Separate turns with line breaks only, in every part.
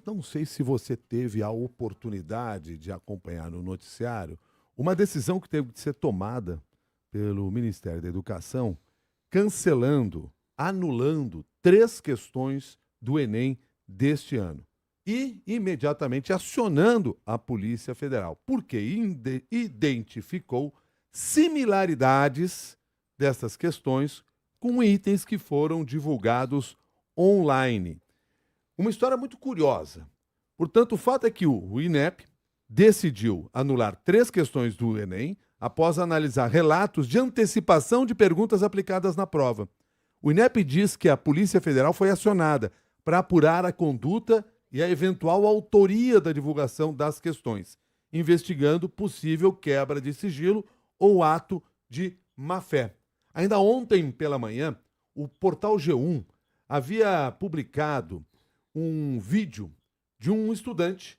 não sei se você teve a oportunidade de acompanhar no noticiário uma decisão que teve que ser tomada pelo Ministério da Educação, cancelando, anulando 3 questões do Enem deste ano e imediatamente acionando a Polícia Federal, porque identificou similaridades dessas questões com itens que foram divulgados online. Uma história muito curiosa. Portanto, o fato é que o INEP decidiu anular 3 questões do Enem após analisar relatos de antecipação de perguntas aplicadas na prova. O INEP diz que a Polícia Federal foi acionada para apurar a conduta e a eventual autoria da divulgação das questões, investigando possível quebra de sigilo ou ato de má-fé. Ainda ontem pela manhã, o portal G1 havia publicado um vídeo de um estudante,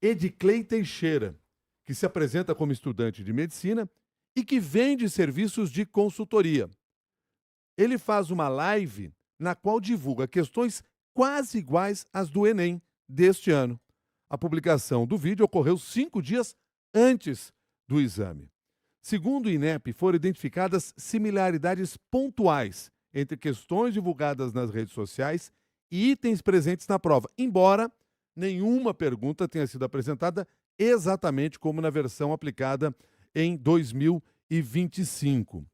Ediclei Teixeira, que se apresenta como estudante de medicina e que vende serviços de consultoria. Ele faz uma live na qual divulga questões quase iguais às do Enem deste ano. A publicação do vídeo ocorreu 5 dias antes do exame. Segundo o INEP, foram identificadas similaridades pontuais entre questões divulgadas nas redes sociais e itens presentes na prova, embora nenhuma pergunta tenha sido apresentada exatamente como na versão aplicada em 2025.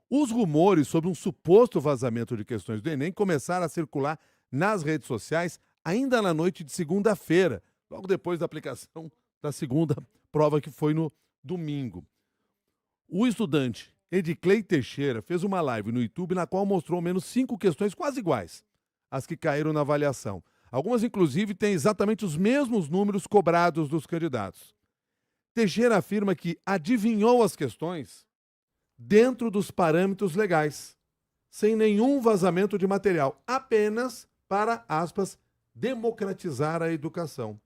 Os rumores sobre um suposto vazamento de questões do Enem começaram a circular nas redes sociais ainda na noite de segunda-feira, logo depois da aplicação da segunda prova, que foi no domingo. O estudante Ediclei Teixeira fez uma live no YouTube na qual mostrou ao menos 5 questões quase iguais às que caíram na avaliação. Algumas, inclusive, têm exatamente os mesmos números cobrados dos candidatos. Teixeira afirma que adivinhou as questões dentro dos parâmetros legais, sem nenhum vazamento de material, apenas para, aspas, democratizar a educação.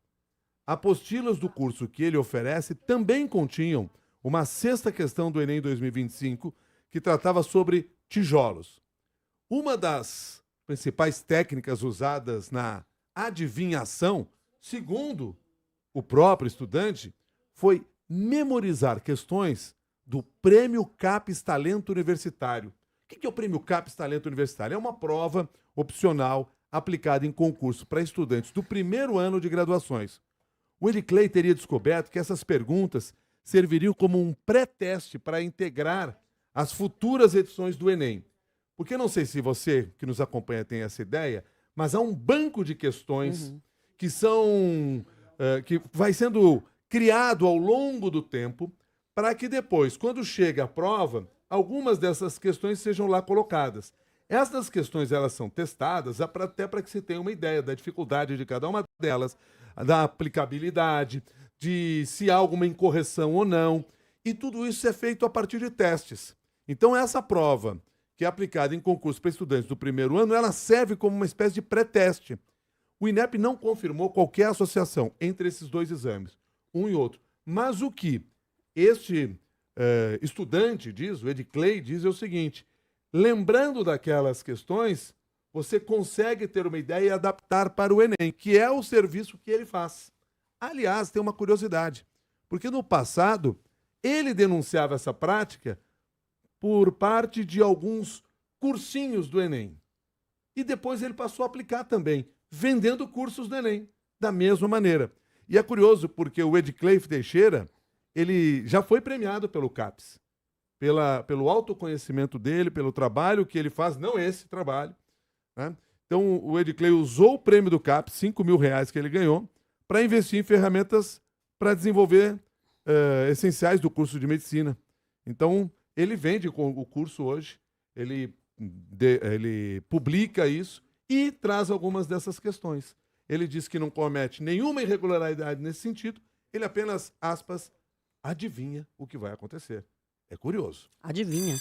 Apostilas do curso que ele oferece também continham uma 6ª questão do Enem 2025, que tratava sobre tijolos. Uma das principais técnicas usadas na adivinhação, segundo o próprio estudante, foi memorizar questões do Prêmio CAPES Talento Universitário. O que é o Prêmio CAPES Talento Universitário? É uma prova opcional aplicada em concurso para estudantes do primeiro ano de graduações. O Ediclei teria descoberto que essas perguntas serviriam como um pré-teste para integrar as futuras edições do Enem. Porque não sei se você que nos acompanha tem essa ideia, mas há um banco de questões que que vai sendo criado ao longo do tempo para que depois, quando chega a prova, algumas dessas questões sejam lá colocadas. Essas questões elas são testadas até para que se tenha uma ideia da dificuldade de cada uma delas, da aplicabilidade, de se há alguma incorreção ou não. E tudo isso é feito a partir de testes. Então essa prova, que é aplicada em concurso para estudantes do primeiro ano, ela serve como uma espécie de pré-teste. O INEP não confirmou qualquer associação entre esses 2 exames, um e outro. Mas o que este estudante diz, o Ediclei, diz é o seguinte: lembrando daquelas questões, você consegue ter uma ideia e adaptar para o Enem, que é o serviço que ele faz. Aliás, tem uma curiosidade, porque no passado ele denunciava essa prática por parte de alguns cursinhos do Enem. E depois ele passou a aplicar também, vendendo cursos do Enem, da mesma maneira. E é curioso porque o Ediclei Teixeira, ele já foi premiado pelo CAPES, pelo autoconhecimento dele, pelo trabalho que ele faz, não esse trabalho, né? Então o Ediclei usou o prêmio do CAPES, R$ 5.000 que ele ganhou, para investir em ferramentas para desenvolver essenciais do curso de medicina. Então, ele vende o curso hoje, ele publica isso e traz algumas dessas questões. Ele diz que não comete nenhuma irregularidade nesse sentido, ele apenas, aspas, adivinha o que vai acontecer. É curioso.
Adivinha.